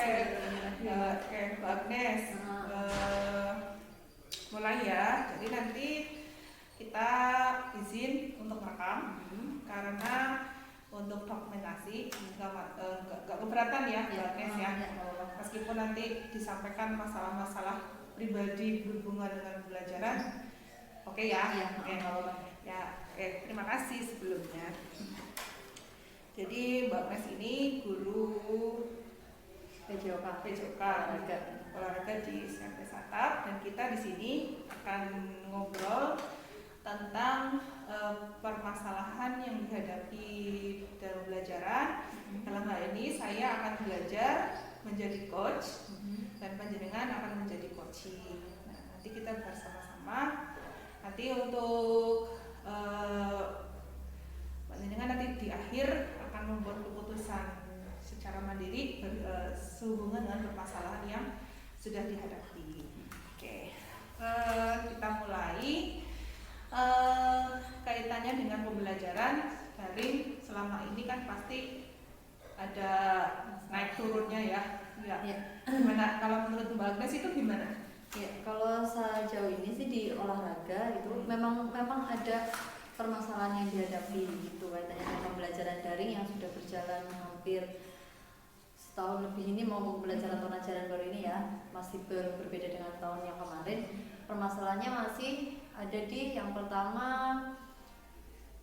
Oke, Mbak Agnes. Mulai ya. Jadi nanti kita izin untuk rekam karena untuk dokumentasi nggak keberatan ya Mbak Agnes ya. Meskipun nanti disampaikan masalah-masalah pribadi berhubungan dengan pembelajaran, oke ya? Oke, terima kasih sebelumnya. Jadi Mbak Agnes ini guru PJOK olahraga di SMP Satap, dan kita di sini akan ngobrol tentang permasalahan yang dihadapi dalam pembelajaran. Dalam hal ini saya akan belajar menjadi coach dan panjenengan akan menjadi coaching. Nah, nanti kita bersama-sama. Nanti untuk panjenengan nanti di akhir akan membuat keputusan secara mandiri sehubungan dengan permasalahan yang sudah dihadapi. Oke, kita mulai. Kaitannya dengan pembelajaran daring selama ini kan pasti ada naik turunnya ya. Gimana kalau menurut Mbak Agnes itu gimana? Ya, kalau sejauh ini sih di olahraga itu memang ada permasalahan yang dihadapi gitu kaitannya dengan pembelajaran daring yang sudah berjalan hampir setahun lebih ini, mau pembelajaran tahun ajaran baru ini ya, masih berbeda dengan tahun yang kemarin. Permasalahannya masih ada di yang pertama,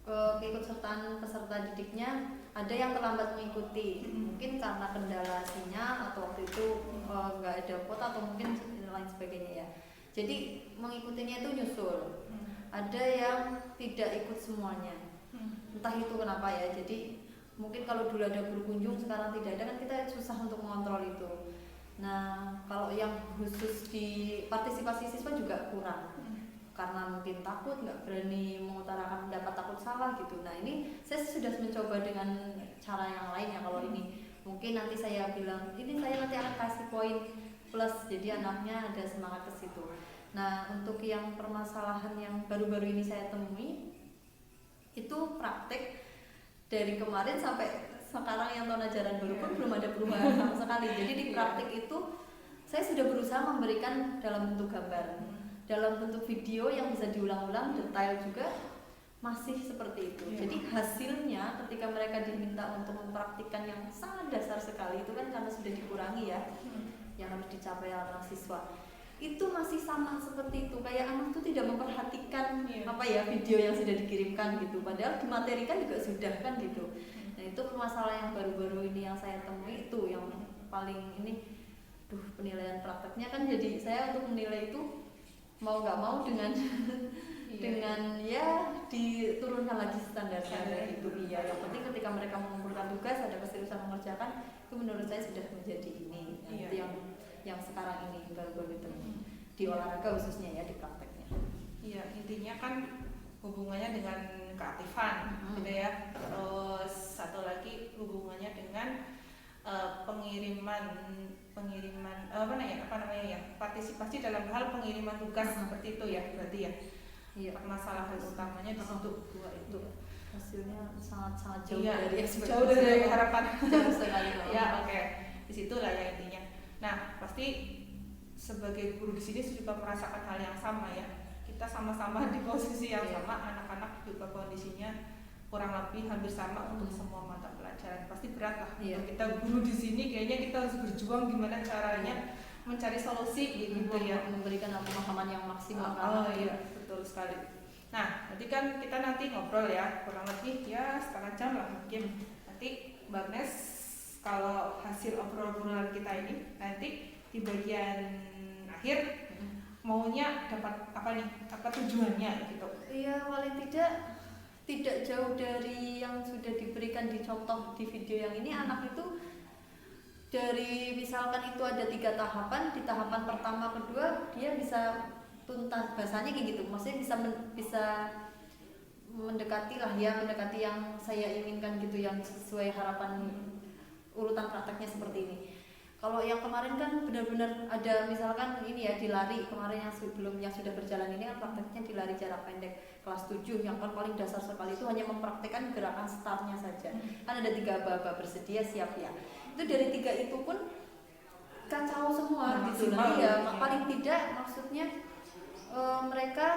keikutsertaan peserta didiknya ada yang terlambat mengikuti, mungkin karena kendala sinyal atau waktu itu nggak ada kuota atau mungkin lain sebagainya ya. Jadi mengikutinya itu nyusul. Ada yang tidak ikut semuanya, entah itu kenapa ya. Jadi mungkin kalau dulu ada guru kunjung, sekarang tidak ada, kan kita susah untuk mengontrol itu. Nah, kalau yang khusus di partisipasi siswa juga kurang, karena mungkin takut, nggak berani mengutarakan pendapat, takut salah gitu. Nah, ini saya sudah mencoba dengan cara yang lain ya. Kalau ini mungkin nanti saya bilang, ini saya nanti akan kasih poin plus, jadi anaknya ada semangat ke situ. Nah, untuk yang permasalahan yang baru-baru ini saya temui, itu praktek dari kemarin sampai sekarang yang tahun ajaran baru pun belum ada perubahan sama sekali. Jadi di praktek itu saya sudah berusaha memberikan dalam bentuk gambar, dalam bentuk video yang bisa diulang-ulang, detail juga masih seperti itu. Jadi hasilnya ketika mereka diminta untuk mempraktikkan yang sangat dasar sekali itu kan karena sudah dikurangi ya, yang harus dicapai anak siswa itu masih sama seperti itu, kayak anak itu tidak memperhatikan apa ya video yang sudah dikirimkan gitu, padahal dimaterikan juga sudah kan gitu. Nah, itu permasalahan yang baru-baru ini yang saya temui, itu yang paling ini, penilaian prakteknya kan jadi saya untuk menilai itu mau nggak mau dengan dengan ya diturunkan lagi standarnya gitu. Yang penting ketika mereka mengumpulkan tugas, ada keseriusan mengerjakan, itu menurut saya sudah menjadi ini. Itu yang sekarang ini baru-baru itu di olahraga khususnya ya, di prakteknya. Iya, intinya kan hubungannya dengan keaktifan gitu ya. Terus satu lagi hubungannya dengan pengiriman partisipasi dalam hal pengiriman tugas seperti itu ya, berarti ya. Iya, permasalahan utamanya di situ, dua itu. Hasilnya sangat jauh jauh dari harapan. Jauh sekali. Ya, oke. Di situ lah ya intinya. Nah, pasti sebagai guru di sini juga merasakan hal yang sama ya. Kita sama-sama di posisi yang sama, anak-anak juga kondisinya kurang lebih hampir sama untuk semua mata pelajaran. Pasti berat lah. Untuk kita guru di sini kayaknya kita harus berjuang gimana caranya mencari solusi gitu ya, memberikan pemahaman yang maksimal. Iya, betul sekali. Nah, nanti kan kita nanti ngobrol ya, kurang lebih ya setengah jam lah mungkin. Nanti Mbak Agnes, kalau hasil obrolan kita ini nanti di bagian akhir maunya dapat apa nih? Apa tujuannya gitu? Iya, paling tidak jauh dari yang sudah diberikan di contoh di video yang ini. Anak itu dari misalkan itu ada 3 tahapan, di tahapan pertama kedua dia bisa tuntas, bahasanya kayak gitu, maksudnya bisa mendekati lah ya, mendekati yang saya inginkan gitu, yang sesuai harapan urutan prakteknya seperti ini. Kalau yang kemarin kan benar-benar ada misalkan ini ya, di lari kemarin yang sebelum yang sudah berjalan ini kan prakteknya di lari jarak pendek kelas 7 yang kan paling dasar sekali, itu hanya mempraktekkan gerakan startnya saja. Kan ada 3 aba-aba bersedia siap ya. Itu dari 3 itu pun kacau semua gitu maksimal loh. Iya, gitu ya. paling tidak maksudnya mereka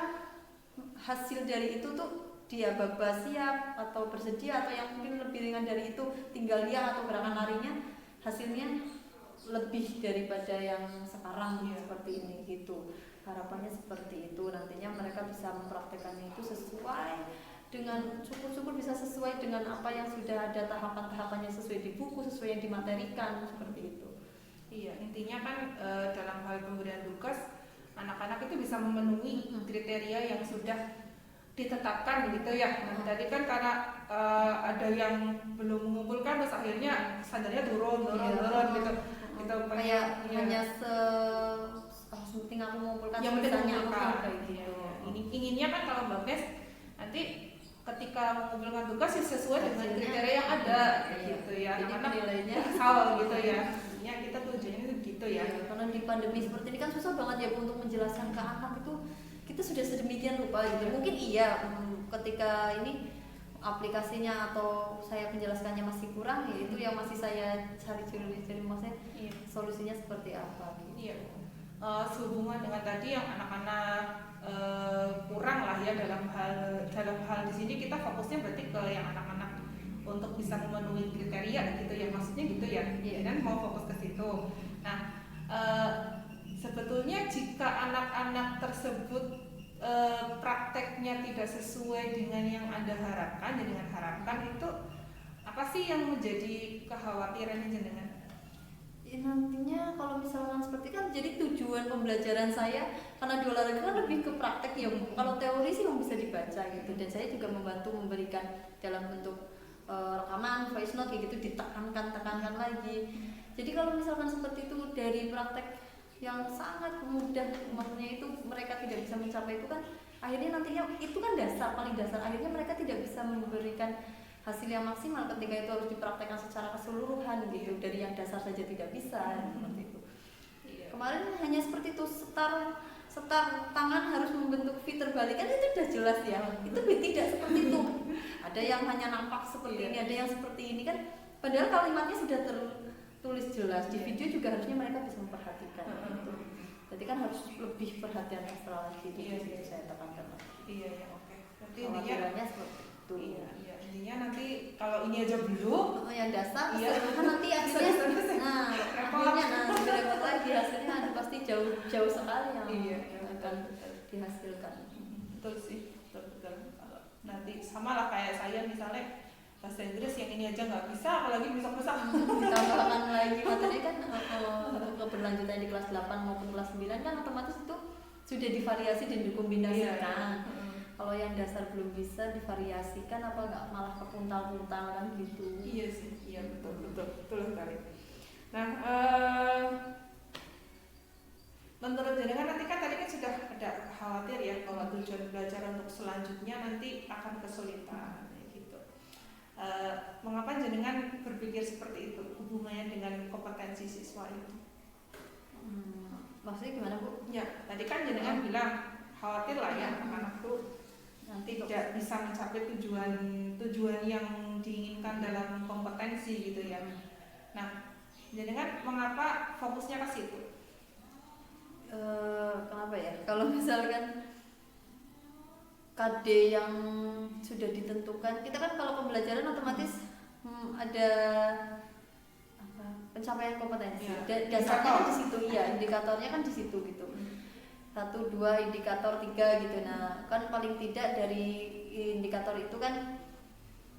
hasil dari itu tuh dia baba siap atau bersedia atau yang mungkin lebih ringan dari itu tinggal liang atau gerakan larinya hasilnya lebih daripada yang sekarang seperti ini gitu. Harapannya seperti itu, nantinya mereka bisa mempraktekannya itu sesuai dengan syukur-syukur bisa sesuai dengan apa yang sudah ada tahapan-tahapannya sesuai di buku, sesuai yang dimaterikan seperti itu. Iya, intinya kan dalam hal pemberian tugas anak-anak itu bisa memenuhi kriteria yang sudah ditetapkan gitu ya. Nah, tadi kan karena ada yang belum mengumpulkan terus akhirnya standarnya turun gitu. Kita kayak hanya penting aku mengumpulkan yang penting sisanya mengumpulkan kayak gitu. Ini inginnya kan kalau Mbak Bes nanti ketika mengumpulkan tugas ya sesuai dengan kriteria yang ada gitu ya. Jadi nilainya asal gitu ya. Intinya kita tujuannya itu gitu ya. Karena di pandemi seperti ini kan susah banget ya untuk menjelaskan ke anak itu kita sudah sedemikian rupa gitu. Mungkin iya ketika ini aplikasinya atau saya menjelaskannya masih kurang ya itu yang masih saya cari maksudnya solusinya seperti apa gitu. Iya. Sehubungan dengan tadi yang anak-anak kurang lah ya dalam hal di sini kita fokusnya berarti ke yang anak-anak untuk bisa memenuhi kriteria gitu ya, maksudnya gitu ya. Dan mau fokus ke situ. Nah, sebetulnya jika anak-anak tersebut prakteknya tidak sesuai dengan yang Anda harapkan dan dengan harapan itu apa sih yang menjadi kekhawatiran jenengan? Ya, nantinya kalau misalkan seperti kan jadi tujuan pembelajaran saya karena di olahraga kan lebih ke praktek ya, kalau teori sih yang bisa dibaca gitu, dan saya juga membantu memberikan dalam bentuk rekaman, voice note kayak gitu, tekankan lagi. Jadi kalau misalkan seperti itu dari praktek yang sangat mudah, maksudnya itu mereka tidak bisa mencapai itu kan akhirnya nantinya itu kan paling dasar, akhirnya mereka tidak bisa memberikan hasil yang maksimal ketika itu harus dipraktekkan secara keseluruhan gitu, dari yang dasar saja tidak bisa seperti itu. Kemarin hanya seperti itu, setar tangan harus membentuk V terbalik kan itu sudah jelas ya, itu tidak seperti itu. Ada yang hanya nampak seperti ini, ada yang seperti ini kan, padahal kalimatnya sudah tertulis jelas di video juga harusnya mereka bisa memperhatikan gitu. Jadi kan harus lebih perhatian ekstra lagi itu saya tekankan lagi. Iya, oke. Berarti intinya seperti itu. Iya, intinya nanti kalau ini aja belum, yang dasar kan nanti akhirnya lebih repot lagi, hasilnya ada pasti jauh sekali yang akan dihasilkan. Betul sih, betul. Nanti sama lah kayak saya misalnya bahasa Inggris yang ini aja nggak bisa, apalagi bisa ditambahkan lagi materi kan keberlanjutan di kelas 8 maupun kelas 9 kan otomatis itu sudah divariasi dan dikombinasikan. Kalau yang dasar belum bisa divariasikan apa nggak malah kepuntal-puntal kan gitu. Iya sih, iya betul sekali. Nah, menurut jenengan nanti kan tadi kan sudah ada khawatir ya bahwa tujuan belajar untuk selanjutnya nanti akan kesulitan gitu. Mengapa jenengan berpikir seperti itu hubungannya dengan kompetensi siswa itu? Maksudnya gimana Bu? Ya, tadi kan jenengan bilang khawatir lah ya anak-anak tuh nanti tidak bisa mencapai tujuan yang diinginkan dalam kompetensi gitu ya. Nah, jenengan mengapa fokusnya ke situ? Kenapa ya? Kalau misalkan KD yang sudah ditentukan, kita kan kalau pembelajaran otomatis ada pencapaian kompetensi. Dasarnya kan di situ ya, indikatornya kan di situ gitu. 1, 2, indikator 3 gitu. Nah, kan paling tidak dari indikator itu kan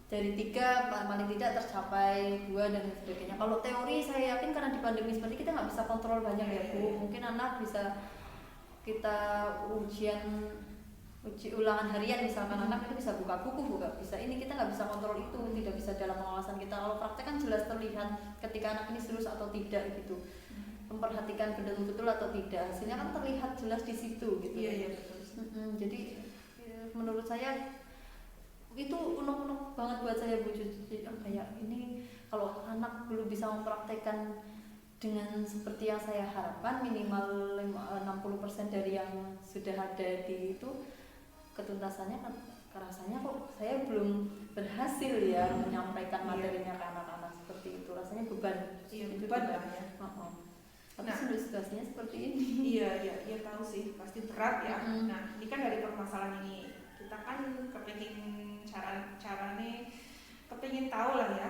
dari 3 paling tidak tercapai 2 dan sebagainya. Kalau teori saya yakin karena di pandemi seperti kita nggak bisa kontrol banyak ya Bu. Mungkin anak bisa kita uji ulangan harian misalkan, anak itu bisa buka buku, bisa ini, kita nggak bisa kontrol itu, tidak bisa dalam pengawasan kita. Kalau praktek kan jelas terlihat ketika anak ini serius atau tidak gitu, memperhatikan betul-betul atau tidak, hasilnya kan terlihat jelas di situ gitu. Iya betul. Jadi menurut saya itu unek-unek banget buat saya Bu. Kayak ini kalau anak belum bisa mempraktekkan dengan seperti yang saya harapkan, minimal 60% dari yang sudah ada di itu, ketuntasannya kan rasanya kok saya belum berhasil ya menyampaikan materinya ke anak-anak seperti itu, rasanya beban. Iya, beban lah ya. Tapi Nah, situasinya seperti ini. iya tahu sih, pasti berat ya. Nah, ini kan dari permasalahan ini kita kan kepingin cara nih, kepingin tahu lah ya.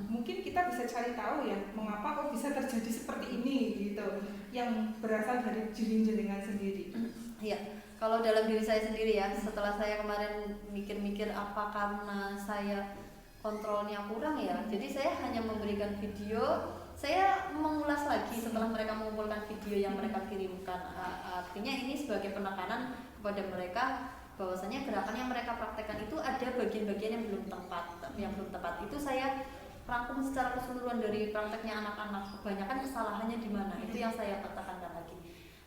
Mungkin kita bisa cari tahu ya, mengapa kok bisa terjadi seperti ini gitu, yang berasal dari jenengan sendiri. Iya, kalau dalam diri saya sendiri ya, setelah saya kemarin mikir-mikir apa karena saya kontrolnya kurang ya, jadi saya hanya memberikan video. Saya mengulas lagi setelah mereka mengumpulkan video yang mereka kirimkan. Artinya ini sebagai penekanan kepada mereka bahwasanya gerakan yang mereka praktekkan itu ada bagian-bagian yang belum tepat. Itu saya rangkum secara keseluruhan dari prakteknya anak-anak. Kebanyakan kesalahannya di mana? Itu yang saya katakan lagi.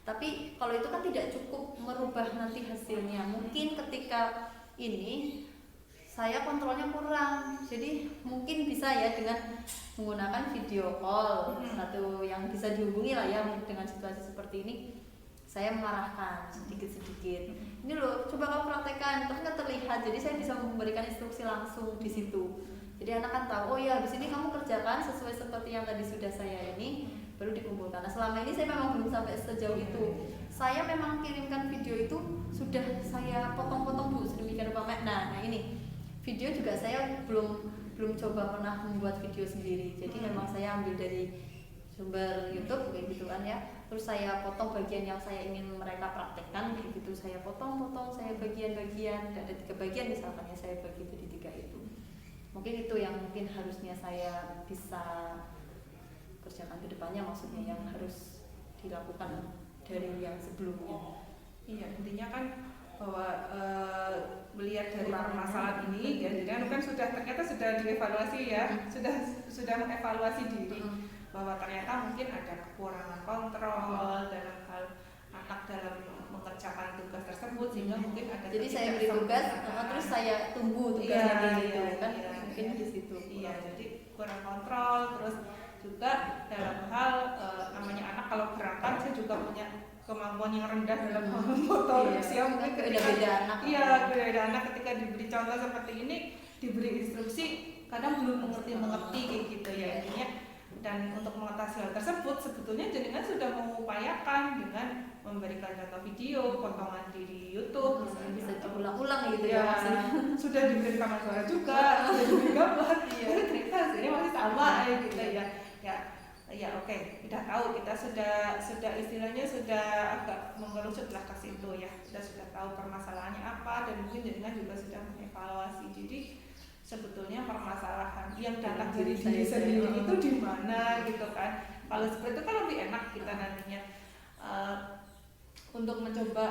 Tapi kalau itu kan tidak cukup merubah nanti hasilnya. Mungkin ketika ini saya kontrolnya kurang, jadi mungkin bisa ya dengan menggunakan video call, satu yang bisa dihubungi lah ya dengan situasi seperti ini. Saya mengarahkan sedikit-sedikit, ini loh coba kamu praktekkan, terus nggak terlihat, jadi saya bisa memberikan instruksi langsung di situ. Jadi anak kan tahu, oh ya di sini kamu kerjakan sesuai seperti yang tadi sudah saya ini, baru dikumpulkan. Nah selama ini saya memang belum sampai sejauh itu. Saya memang kirimkan video itu sudah saya potong-potong Bu sedemikian rupa. Nah ini video juga saya belum coba pernah membuat video sendiri. Jadi memang saya ambil dari sumber YouTube kayak gitu kan ya. Terus saya potong bagian yang saya ingin mereka praktekkan kayak gitu. Saya potong-potong, saya bagian-bagian, ada 3 bagian misalkan ya, saya bagi jadi 3 itu. Mungkin itu yang mungkin harusnya saya bisa kerjakan ke depannya, maksudnya yang harus dilakukan dari yang sebelumnya. Iya, intinya kan bahwa melihat dari permasalahan ini dan kan ternyata sudah dievaluasi ya, sudah mengevaluasi diri bahwa ternyata mungkin ada kekurangan kontrol dalam hal anak dalam mengerjakan tugas tersebut, sehingga mungkin ada. Jadi saya beri tugas, terus saya tunggu tugasnya gitu kan, mungkin di situ. Iya, jadi kurang kontrol, terus juga dalam hal namanya anak kalau gerakan, saya juga punya kemampuan yang rendah dalam motorik ya, mungkin beda anak. Iya, beda anak ketika diberi contoh seperti ini, diberi instruksi kadang belum mengerti kayak gitu ya intinya. Dan untuk mengatasi hal tersebut sebetulnya jenengan sudah mengupayakan dengan memberikan contoh video, potongan di YouTube, bisa diulang-ulang gitu ya. Sudah diberi rekaman suara juga, sudah diberi gambar, ternyata hasilnya masih sama gitu ya. Ya oke, kita tahu, kita sudah istilahnya sudah agak mengerucutlah ke situ ya, sudah tahu permasalahannya apa, dan mungkin jenengan juga sudah mengevaluasi. Jadi sebetulnya permasalahan yang datang dari diri sendiri itu di mana gitu kan. Kalau seperti itu kan lebih enak kita nantinya untuk mencoba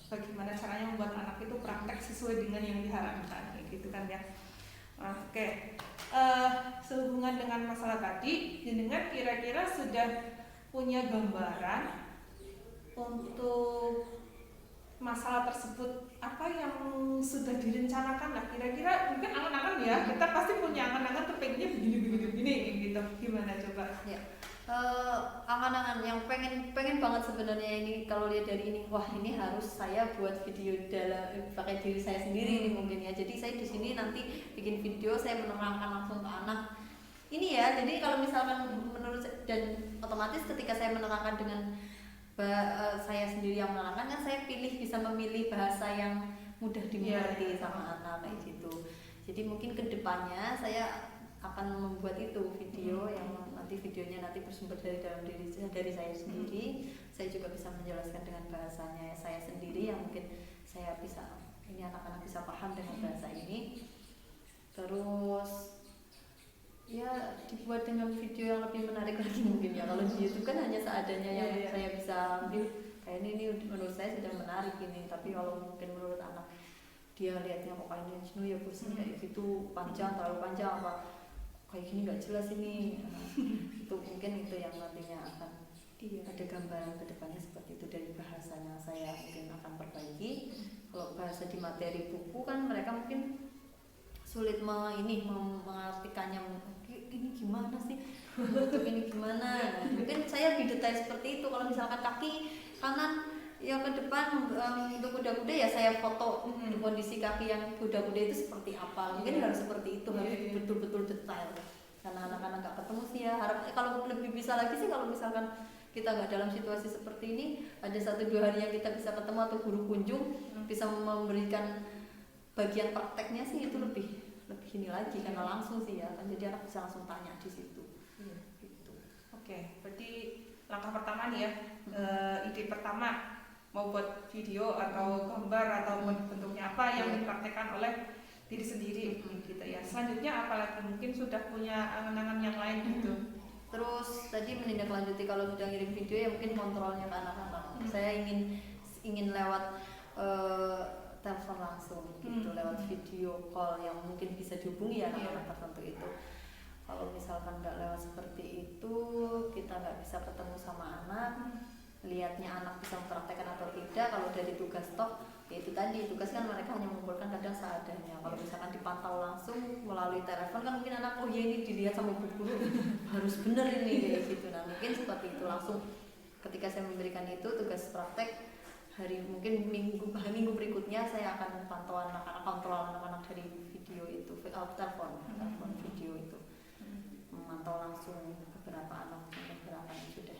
bagaimana caranya membuat anak itu praktek sesuai dengan yang diharapkan kayak gitu kan ya. Oke. Sehubungan dengan masalah tadi, jenengan kira-kira sudah punya gambaran untuk masalah tersebut apa yang sudah direncanakan lah, kira-kira mungkin angan-angan ya, kita pasti punya angan-angan tuh pengennya begini gitu, gimana coba? Ya. Angan-angan yang pengen banget sebenarnya ini, kalau lihat dari ini, wah ini harus saya buat video dalam pakai diri saya sendiri nih mungkin ya. Jadi saya di sini nanti bikin video, saya menerangkan langsung ke anak ini ya. Jadi kalau misalkan menurut, dan otomatis ketika saya menerangkan dengan saya sendiri yang menerangkan kan, saya bisa memilih bahasa yang mudah dimengerti sama anak kayak gitu. Jadi mungkin kedepannya saya akan membuat itu video yang nanti videonya nanti bersumber dari dalam dari saya sendiri. Saya juga bisa menjelaskan dengan bahasanya saya sendiri yang mungkin saya bisa, ini anak-anak bisa paham dengan bahasa ini. Terus ya dibuat dengan video yang lebih menarik lagi mungkin ya. Kalau di YouTube kan hanya seadanya yang saya bisa ambil, kayak ini menurut saya sudah menarik ini, tapi kalau mungkin menurut anak dia lihatnya kok kayak ini ya bosan kayak gitu, panjang, terlalu panjang, apa kayak gini nggak jelas ini. Itu mungkin itu yang nantinya akan ada gambaran kedepannya seperti itu. Dari bahasanya saya mungkin akan perbaiki. Kalau bahasa di materi buku kan mereka mungkin sulit mengartikannya, ini gimana sih, ini gimana. Nah, mungkin saya lebih detail seperti itu. Kalau misalkan kaki kanan ya ke depan untuk kuda-kuda ya saya foto kondisi kaki yang kuda-kuda itu seperti apa. Mungkin harus seperti itu, harus betul-betul detail. Karena anak-anak nggak ketemu sih ya. Harap kalau lebih bisa lagi sih kalau misalkan kita nggak dalam situasi seperti ini, ada 1-2 hari yang kita bisa ketemu atau guru kunjung bisa memberikan bagian prakteknya sih, itu lebih ini lagi karena langsung sih ya kan, jadi anak bisa langsung tanya di situ. Gitu. Oke, berarti langkah pertama nih ya, ide pertama mau buat video atau gambar atau bentuknya apa yang dipraktekkan oleh diri sendiri gitu ya. Selanjutnya apalagi mungkin sudah punya angan-angan yang lain gitu. Terus tadi menindaklanjuti kalau sudah ngirim video ya mungkin kontrolnya ke anak-anak. Saya ingin lewat telepon langsung gitu, lewat video call yang mungkin bisa dihubungi ya anak-anak tertentu itu. Kalau misalkan nggak lewat seperti itu, kita nggak bisa ketemu sama anak, lihatnya anak bisa mempraktekkan atau tidak. Kalau dari tugas toh, ya itu tadi, tugas kan mereka hanya mengumpulkan kadang seadanya. Kalau misalkan dipantau langsung melalui telepon kan mungkin anak, oh ya ini dilihat sama bu guru harus bener ini kayak gitu. Nah mungkin seperti itu langsung ketika saya memberikan itu tugas praktek, minggu berikutnya saya akan pantau anak-anak, kontrol anak-anak dari video itu, telepon video itu, memantau langsung beberapa anak yang sudah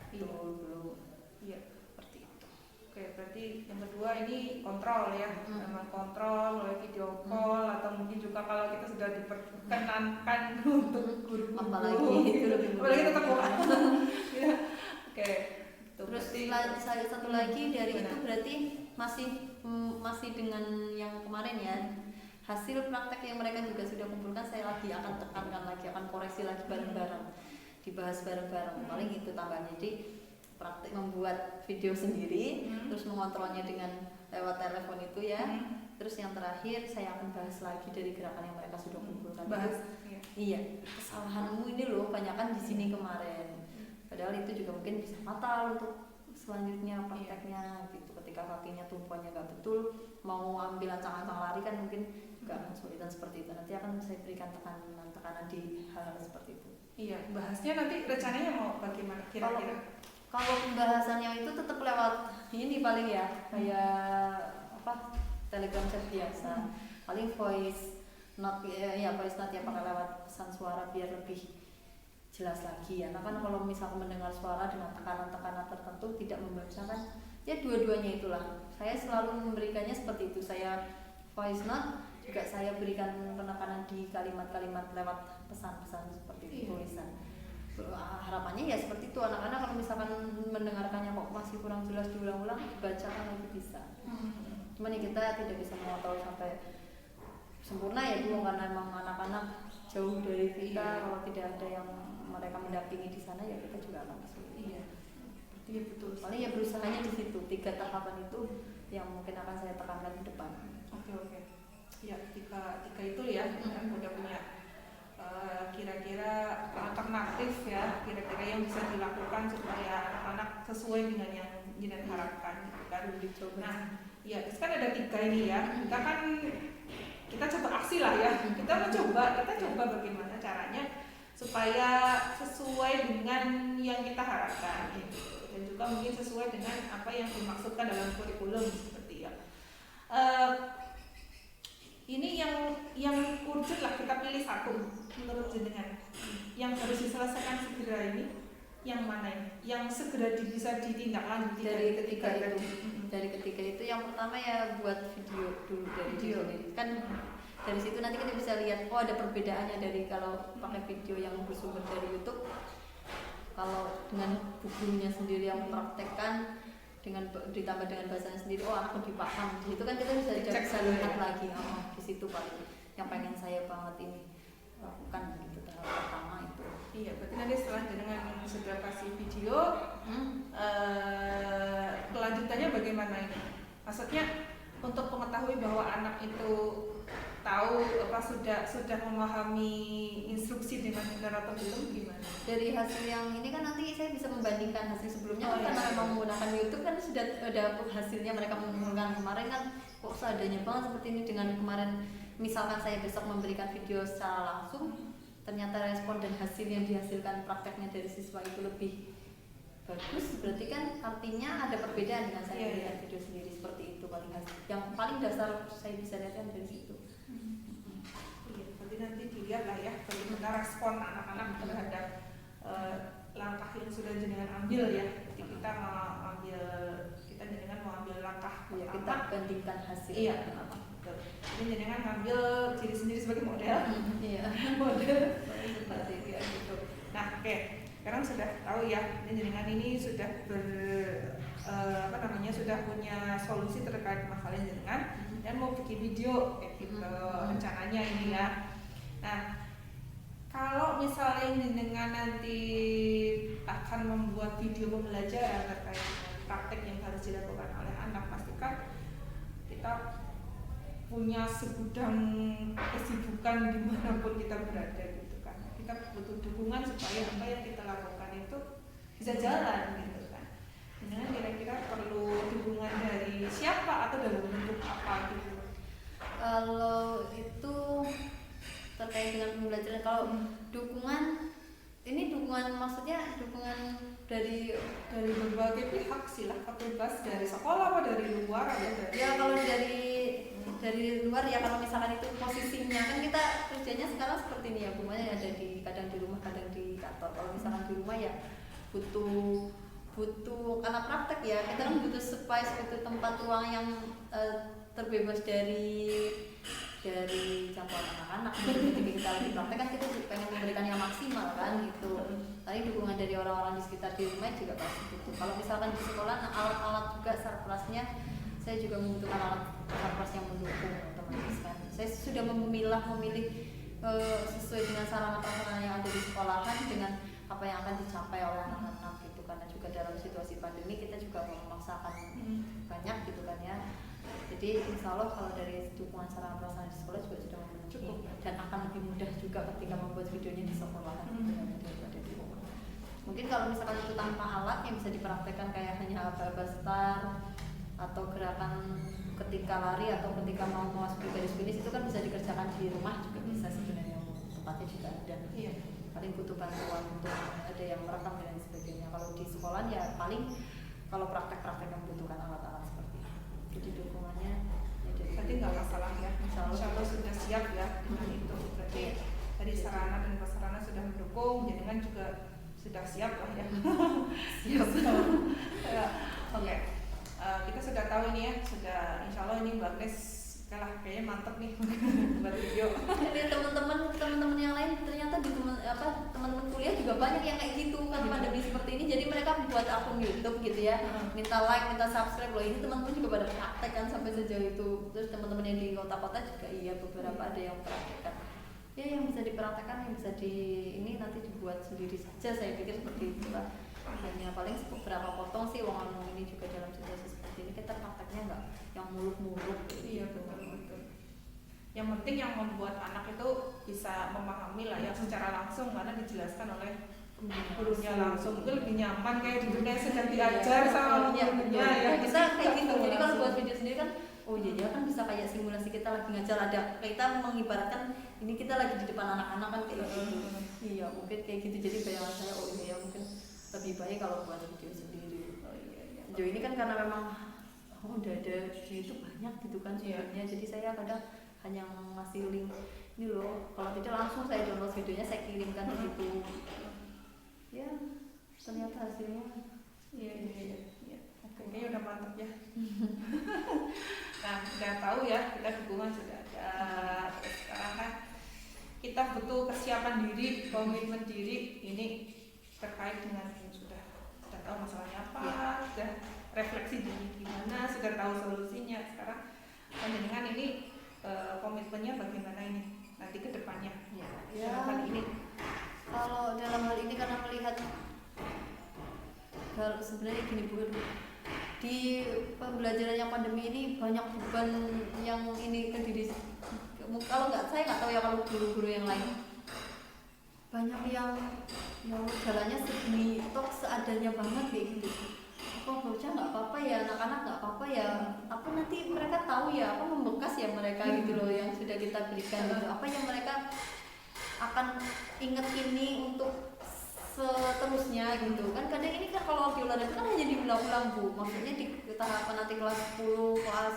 belum seperti itu. Oke, berarti yang kedua ini kontrol ya, memang kontrol melalui video call atau mungkin juga kalau kita sudah diperkenankan untuk guru-guru apalagi tetap bukan. Oke. Terus satu lagi dari itu berarti masih dengan yang kemarin ya, hasil praktek yang mereka juga sudah kumpulkan saya lagi akan tekankan lagi, akan koreksi lagi bareng-bareng, dibahas bareng-bareng. Paling itu tambahnya, jadi praktek membuat video sendiri, terus mengontrolnya dengan lewat telepon itu ya. Terus yang terakhir saya akan bahas lagi dari gerakan yang mereka sudah kumpulkan. Bahas, iya, kesalahanmu ini loh banyakan di sini kemarin. Padahal itu juga mungkin bisa fatal untuk selanjutnya prakteknya gitu. Ketika kakinya tumpuannya nggak betul, mau ambil ancang-ancang lari kan mungkin nggak kesulitan seperti itu. Nanti akan saya berikan tekanan di hal seperti itu. Iya, bahasnya nanti rencananya mau bagaimana kira-kira? Kalau pembahasannya itu tetap lewat ini paling ya, kayak Telegram chat biasa. Paling voice note ya pakai lewat pesan suara biar lebih jelas lagi ya. Nah kan kalau misalnya mendengar suara dengan tekanan-tekanan tertentu tidak membacakan, ya dua-duanya itulah. Saya selalu memberikannya seperti itu. Saya voice note juga saya berikan penekanan di kalimat-kalimat lewat pesan-pesan seperti itu, tulisan. Harapannya ya seperti itu, anak-anak kalau misalkan mendengarkannya kok masih kurang jelas diulang-ulang, dibacakan itu bisa. Cuman ya kita tidak bisa mengontrol sampai sempurna ya dulu karena memang anak-anak jauh dari kita. Kalau tidak ada yang mereka mendampingi di sana ya kita juga akan kesulitan. Iya, betul. Paling ya berusahanya di situ, 3 tahapan itu yang mungkin akan saya tekankan ke depan. Oke. Ya, tiga itu ya, udah punya kira-kira alternatif ya, kira-kira yang bisa dilakukan supaya anak-anak sesuai dengan yang Jinet harapkan gitu kan. Nah, ya terus kan ada 3 ini ya. Kita coba aksi lah ya. Kita coba bagaimana caranya supaya sesuai dengan yang kita harapkan gitu. Dan juga mungkin sesuai dengan apa yang dimaksudkan dalam kurikulum seperti ya. Ini yang urgent lah, kita pilih satu menurut jenengan yang harus diselesaikan segera ini, yang mana ini? Yang segera bisa ditindaklanjuti dari ketiga itu yang pertama ya buat video dulu dari video kan. Dari situ nanti kita bisa lihat ada perbedaannya dari kalau pakai video yang bersumber dari YouTube, kalau dengan bukunya sendiri yang mempraktekkan dengan ditambah dengan bahasanya sendiri, anak lebih paham. Di situ kan kita bisa lihat lagi. Di situ paling yang pengen saya banget ini lakukan gitu tahap pertama itu. Iya, berarti nanti setelah dengan sudah kasih video, kelanjutannya bagaimana ini? Maksudnya untuk mengetahui bahwa anak itu tahu sudah memahami instruksi dengan benar atau belum gimana? Dari hasil yang ini kan nanti saya bisa membandingkan hasil sebelumnya karena memang menggunakan YouTube kan sudah ada hasilnya mereka mengumpulkan kemarin kan kok seadanya banget seperti ini dengan kemarin. Misalkan saya besok memberikan video secara langsung, ternyata respon dan hasil yang dihasilkan prakteknya dari siswa itu lebih bagus, berarti kan artinya ada perbedaan dengan saya melihat video sendiri seperti itu. Paling yang paling dasar saya bisa lihat dari situ. Berarti nanti dilihat lah ya bagaimana respon anak-anak terhadap langkah yang sudah jenengan ambil ya. Jadi kita jenengan mau ambil langkah Ya, pertama. kita bandingkan hasil. Iya, betul. Jadi jenengan ngambil diri sendiri sebagai model. Iya. Model seperti itu ya gitu. Nah, oke. Sekarang sudah tahu ya, jenengan ini sudah sudah punya solusi terkait masalah jenengan dan mau bikin video kayak gitu rencananya ini ya. Nah, kalau misalnya jenengan nanti akan membuat video pembelajaran terkait dengan praktek yang harus dilakukan oleh anak, pastikan kita punya segudang kesibukan dimanapun kita berada gitu kan. Kita butuh dukungan supaya apa yang kita lakukan itu bisa jalan gitu kan. Jenengan kira-kira perlu dukungan dari siapa atau dalam bentuk apa gitu? Kalau itu terkait dengan pembelajaran, kalau dukungan ini dukungan maksudnya dukungan dari berbagai pihak silahkan bebas, dari sekolah apa dari luar atau dari ya. Kalau dari luar ya, kalau misalkan itu posisinya kan kita kerjanya sekarang seperti ini ya, bunganya ada kadang di rumah kadang di kantor. Kalau misalkan di rumah ya butuh karena praktek ya, kita kan butuh space, butuh tempat ruang yang terbebas dari campur anak-anak. Ketika kita lagi praktek kan kita pengen memberikan yang maksimal kan gitu. Tapi dukungan dari orang-orang di sekitar di rumah juga pasti butuh. Kalau misalkan di sekolah, alat-alat juga sarprasnya, saya juga membutuhkan alat sarpras yang mendukung otomatis kan. Saya sudah memilih sesuai dengan sarana prasarana yang ada di sekolahan dengan apa yang akan dicapai oleh anak-anak gitu. Karena juga dalam situasi pandemi kita juga memaksakan banyak gitu kan ya. Jadi insya Allah kalau dari dukungan sarana prasarana di sekolah juga sudah memenuhi dan akan lebih mudah juga ketika membuat videonya di sekolah daripada di rumah. Mungkin kalau misalkan itu tanpa alat yang bisa dipraktekkan kayak hanya aba-aba star atau gerakan ketika lari atau ketika mau memasuki garis finish, itu kan bisa dikerjakan di rumah juga bisa sebenarnya, tempatnya juga ada. Iya. Paling butuh bantuan untuk ada yang merekam dan sebagainya. Kalau di sekolah ya paling kalau praktek-praktek yang membutuhkan alat-alat seperti itu. Jadi dukungannya ya berarti nggak masalah ya. Insya Allah sudah siap ya dengan itu. Berarti dari sarana dan prasarana sudah mendukung, jenengan juga sudah siap lah ya. Siap. Ya, oke. Kita sudah tahu ini ya, sudah insya Allah ini Mbak Grace kalah kayaknya mantep nih buat video. Jadi teman-teman yang lain ternyata di teman-teman kuliah juga banyak yang kayak gitu kan pandemi seperti ini. Jadi mereka buat akun YouTube gitu ya, minta like, minta subscribe loh. Ini teman-teman juga pada praktek kan sampai sejauh itu. Terus teman-teman yang di kota-kota juga iya beberapa ada yang praktekkan. Ya yang bisa dipraktekkan, yang bisa ini nanti dibuat sendiri saja, saya pikir seperti itu lah. Hanya paling beberapa potong sih uang ini juga dalam situasi seperti ini kita prakteknya nggak yang muluk-muluk. Iya betul. Yang penting yang membuat anak itu bisa memahami lah ya secara langsung karena dijelaskan oleh gurunya langsung, itu lebih nyaman kayak gitu kayak sedang diajar sama gurunya ya. Bisa kayak gitu. Jadi kalau buat video sendiri kan oh iya kan bisa kayak simulasi kita lagi ngajar, ada kita mengibaratkan ini kita lagi di depan anak-anak kan kayak gitu. Iya mungkin kayak gitu. Jadi bayangan saya oh iya mungkin lebih baik kalau buat video sendiri. Jo ini kan karena memang udah ada di YouTube banyak gitu kan sumbernya. Jadi saya kadang hanya ngasih link ini loh, kalau tidak langsung saya download videonya saya kirimkan gitu. Ya ternyata hasilnya iya. Oke, kayaknya udah mantap ya. Nah udah tahu ya kita dukungan sudah ada. Terus sekarang kan kita butuh kesiapan diri, komitmen diri ini terkait dengan sudah tahu masalahnya apa, sudah refleksi diri gimana, sudah tahu solusinya. Sekarang dengan ini komitmennya bagaimana ini nanti ke depannya dalam hal ini. Kalau dalam hal ini karena melihat sebenarnya gini Bu, di pembelajaran yang pandemi ini banyak beban yang ini ke diri. Kalau saya nggak tahu ya kalau guru-guru yang lain banyak yang jalannya segini toh seadanya banget kayak gitu. Apa bocah nggak apa-apa ya, anak-anak nggak apa-apa ya, apa nanti mereka tahu ya apa membekas ya mereka gitu loh yang sudah kita berikan gitu. Apa yang mereka akan inget ini untuk seterusnya gitu kan. Kadang ini kan kalau audiolan itu kan hanya diulang-ulang Bu, maksudnya di tahapan nanti kelas 10, kelas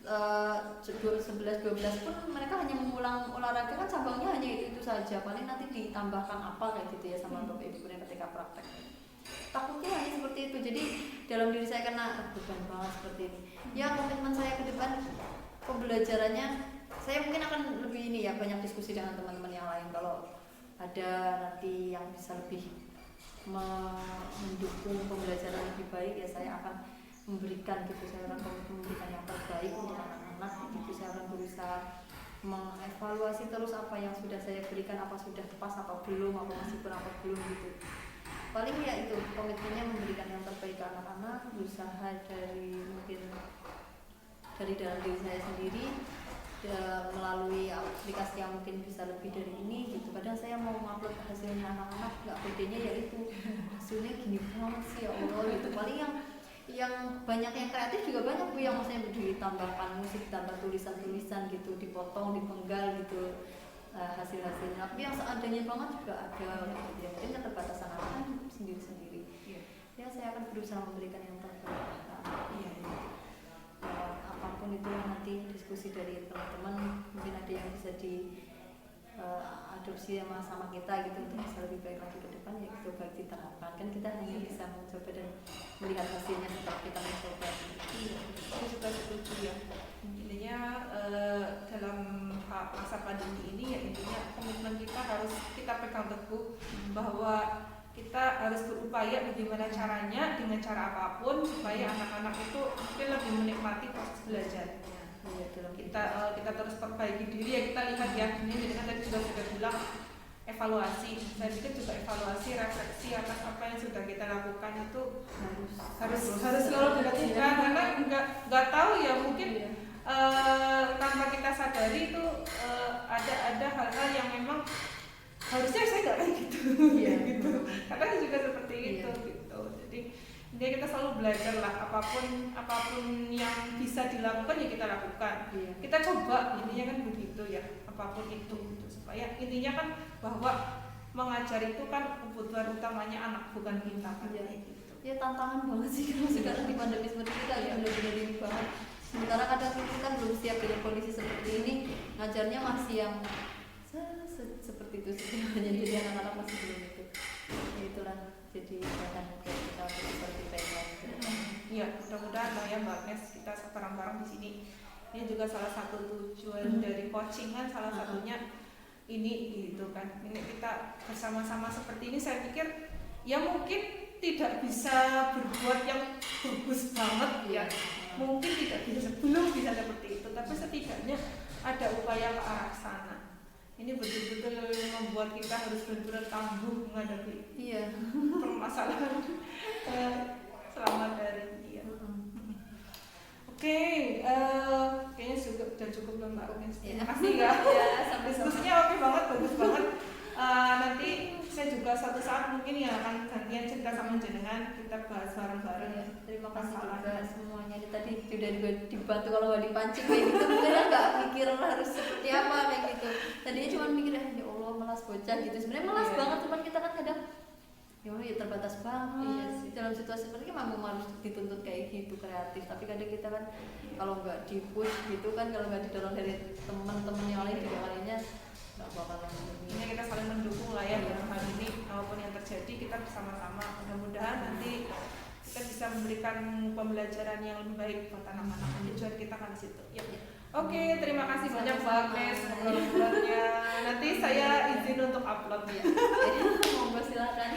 11-12 pun mereka hanya mengulang olahraga kan cabangnya hanya itu saja, paling nanti ditambahkan apa kayak gitu ya sama bapak ibu ketika praktek. Takutnya hanya seperti itu, jadi dalam diri saya kena beban banget seperti ini ya. Komitmen saya ke depan pembelajarannya, saya mungkin akan lebih ini ya, banyak diskusi dengan teman-teman yang lain. Kalau ada nanti yang bisa lebih mendukung pembelajaran lebih baik ya, saya akan memberikan gitu, saya akan memberikan yang terbaik untuk anak-anak gitu. Saya akan berusaha mengevaluasi terus apa yang sudah saya berikan, apa sudah pas apa belum, apa masih kurang apa belum gitu. Paling ya itu komitmennya memberikan yang terbaik ke anak-anak, berusaha dari mungkin dari dalam diri saya sendiri melalui aplikasi yang mungkin bisa lebih dari ini gitu. Kadang saya mau mengupload hasilnya anak-anak, nggak bedanya ya itu hasilnya gini banget sih ya Allah gitu. Paling yang banyak yang kreatif juga banyak Bu, yang maksudnya ditambahkan musik, tambah tulisan-tulisan gitu, dipotong, dipenggal gitu hasil-hasilnya. Tapi yang seadanya banget juga ada gitu. Ya mungkin keterbatasan anak sendiri-sendiri. Ya saya akan berusaha memberikan yang terbaik. Apapun itu nanti diskusi dari teman-teman, mungkin ada yang bisa diadopsi sama kita gitu untuk bisa lebih baik lagi ke depan, ya coba diterapkan. Kan kita hanya bisa mencoba dan melihat hasilnya setelah kita mencoba. Saya juga setuju ya. Intinya dalam masa pandemi ini ya, intinya komitmen kita harus kita pegang teguh bahwa kita harus berupaya bagaimana caranya, dengan cara apapun supaya anak-anak itu mungkin lebih menikmati proses belajarnya. Kita terus perbaiki diri ya, kita lihat ya, ini dengan tadi sudah bilang evaluasi. Saya pikir juga evaluasi, refleksi atas apa yang sudah kita lakukan itu harus selalu dilakukan, karena nggak tahu ya, mungkin tanpa kita sadari itu ada hal-hal yang memang harusnya saya nggak kayak gitu, gitu. Kadang juga seperti itu, gitu. Jadi kita selalu belajar lah, apapun yang bisa dilakukan ya kita lakukan. Kita coba, intinya kan begitu ya, apapun itu, gitu. Supaya intinya kan bahwa mengajar itu kan kebutuhan utamanya anak, bukan kita kan. Gitu. Ya tantangan banget sih kalau sekarang di pandemi seperti kita ya, benar-benar ini banget. Sementara kadang kita kan belum siap dengan kondisi seperti ini, ngajarnya masih yang seperti itu sebenarnya, jadi anak-anak masih belum itu. Ya itulah, jadi akan kita seperti pengen. Iya, mudah-mudahan lah ya Mbak Agnes, kita bareng-bareng di sini. Ini juga salah satu tujuan dari coaching kan, salah satunya ini gitu kan. Ini kita bersama-sama seperti ini, saya pikir ya mungkin tidak bisa berbuat yang bagus banget ya. Mungkin belum bisa seperti itu, tapi setidaknya ada upaya ke arah sana. Ini betul-betul membuat kita harus benar-benar tangguh menghadapi permasalahan selama daring dia. Oke, kayaknya sudah cukup belum Mbak Agnes. Terima kasih ya. Diskusinya oke banget, bagus banget. Nanti saya juga suatu saat mungkin ya akan gantian cerita sama jenengan, kita bahas bareng-bareng. Terima kasih juga semuanya. Tadi sudah dibantu, kalau nggak dipancing kayak gitu mungkin nggak mikir harus seperti apa kayak gitu. Tadinya cuma mikir ya Allah malas bocah gitu. Sebenarnya malas banget, cuman kita kan kadang ya terbatas banget. Dalam situasi seperti ini memang harus dituntut kayak gitu, kreatif. Tapi kadang kita kan kalau nggak di-push gitu kan, kalau nggak didorong dari teman-teman yang lain juga kayaknya nggak bakalan. Ini kita saling mendukung lah ya dalam hal ini, apapun yang terjadi kita bersama-sama. Mudah-mudahan nanti kita bisa memberikan pembelajaran yang lebih baik buat anak-anak. Tujuan kita kan di situ. Ya. Oke, terima kasih banyak Mbak Agnes ngobrol-ngobrolnya. Nanti saya izin untuk upload ya. Monggo silakan.